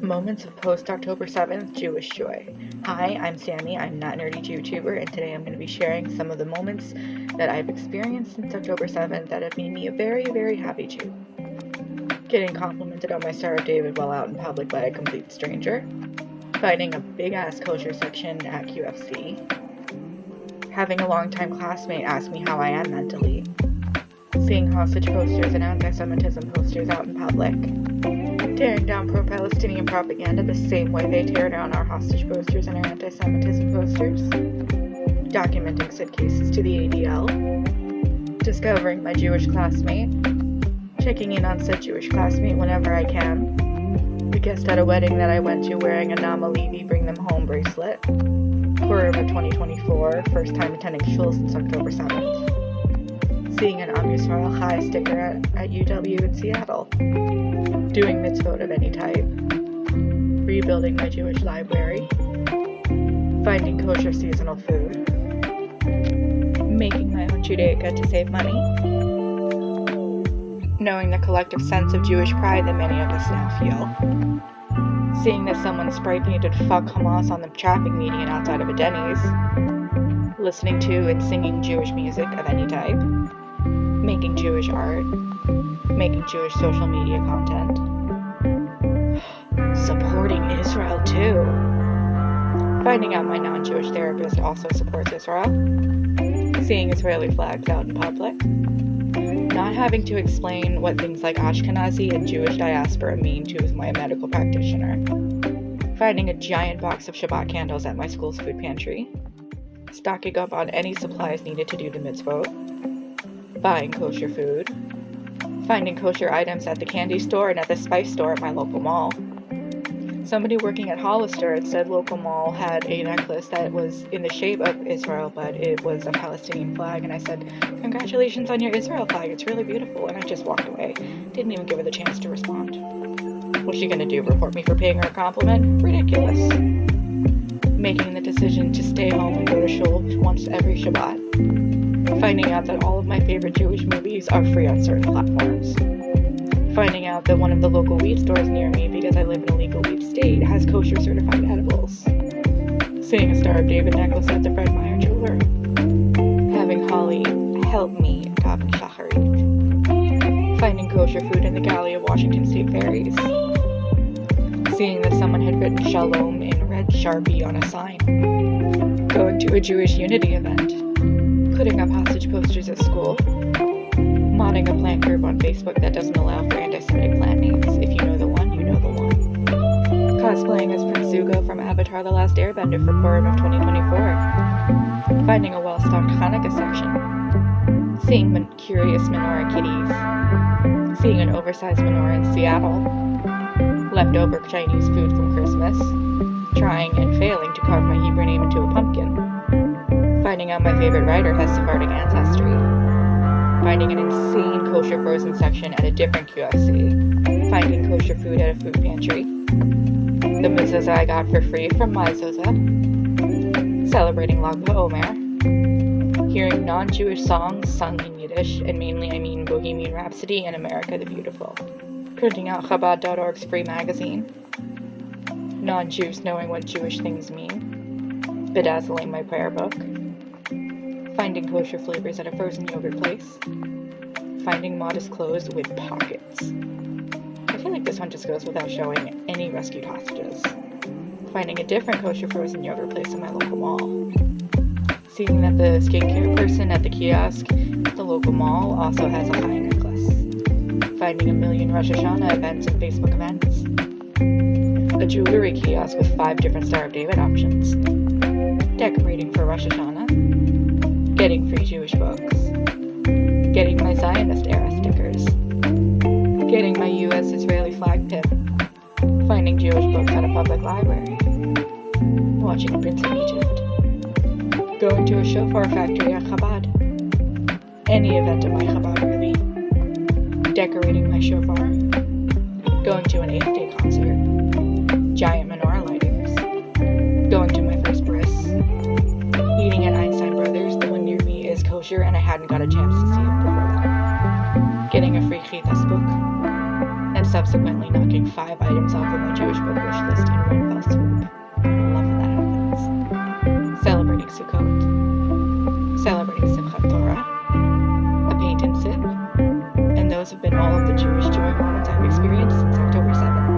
Moments of post-October 7th Jewish joy. Hi, I'm Sammy. I'm not nerdy Jewtuber, and today I'm going to be sharing some of the moments that I've experienced since October 7th that have made me a very, very happy Jew. Getting complimented on my Star of David while out in public by a complete stranger. Finding a big-ass kosher section at QFC. Having a longtime classmate ask me how I am mentally. Seeing hostage posters and anti-Semitism posters out in public. Tearing down pro-Palestinian propaganda the same way they tear down our hostage posters and our anti-Semitism posters. Documenting said cases to the ADL. Discovering my Jewish classmate. Checking in on said Jewish classmate whenever I can. The guest at a wedding that I went to wearing a Nama Levi Bring Them Home bracelet. Purim of 2024, first time attending shul since October 7th. Seeing an Am Yisrael Chai sticker at UW in Seattle. Doing mitzvot of any type. Rebuilding my Jewish library. Finding kosher seasonal food. Making my own Judaica to save money. Knowing the collective sense of Jewish pride that many of us now feel. Seeing that someone spray painted "Fuck Hamas" on the traffic median outside of a Denny's. Listening to and singing Jewish music of any type. Making Jewish art. Making Jewish social media content. Supporting Israel too. Finding out my non-Jewish therapist also supports Israel. Seeing Israeli flags out in public. Not having to explain what things like Ashkenazi and Jewish diaspora mean to my medical practitioner. Finding a giant box of Shabbat candles at my school's food pantry. Stocking up on any supplies needed to do the mitzvot. Buying kosher food. Finding kosher items at the candy store and at the spice store at my local mall. Somebody working at Hollister at said local mall had a necklace that was in the shape of Israel, but it was a Palestinian flag, and I said, "Congratulations on your Israel flag, it's really beautiful," and I just walked away. Didn't even give her the chance to respond. What's she gonna do, report me for paying her a compliment? Ridiculous. Making the decision to stay home and go to shul once every Shabbat. Finding out that all of my favorite Jewish movies are free on certain platforms. Finding out that one of the local weed stores near me, because I live in a legal weed state, has kosher certified edibles. Seeing a Star of David necklace at the Fred Meyer jeweler. Having Holly help me daven shacharit. Finding kosher food in the galley of Washington State Ferries. Seeing that someone had written Shalom in red Sharpie on a sign. Going to a Jewish Unity event. Putting up hostage posters at school. Modding a plant group on Facebook that doesn't allow for anti-Semitic plant names. If you know the one, you know the one. Cosplaying as Prince Zuko from Avatar: The Last Airbender for Purim of 2024. Finding a well-stocked Hanukkah section. Seeing curious menorah kitties. Seeing an oversized menorah in Seattle. Leftover Chinese food from Christmas. Trying and failing to carve my Hebrew name into a pumpkin. Finding out my favorite writer has Sephardic ancestry. Finding an insane kosher frozen section at a different QFC. Finding kosher food at a food pantry. The mezuzah I got for free from my zozah. Celebrating Lag BaOmer. Hearing non-Jewish songs sung in Yiddish, and mainly I mean Bohemian Rhapsody and America the Beautiful. Printing out Chabad.org's free magazine. Non-Jews knowing what Jewish things mean. Bedazzling my prayer book. Finding kosher flavors at a frozen yogurt place. Finding modest clothes with pockets. I feel like this one just goes without showing any rescued hostages. Finding a different kosher frozen yogurt place in my local mall. Seeing that the skincare person at the kiosk at the local mall also has a high necklace. Finding a million Rosh Hashanah events and Facebook events. A jewelry kiosk with 5 different Star of David options. Decorating for Rosh Hashanah. Getting free Jewish books. Getting my Zionist era stickers. Getting my U.S. Israeli flag pin. Finding Jewish books at a public library. Watching Prince of Egypt. Going to a shofar factory at Chabad. Any event at my Chabad movie. Decorating my shofar. Going to an 8th Day concert. Giant menorah lightings. Going to my first bris. Eating at Einstein Brothers. The one near me is kosher and I hadn't got a chance to see it before that. Getting a free Chitas book. And subsequently knocking 5 items off of my Jewish book wish list in one fell swoop. I love when that happens. Celebrating Sukkot. Celebrating Simchat Torah. A paint and sip. And those have been all of the Jewish joy moments I've experienced since October 7th.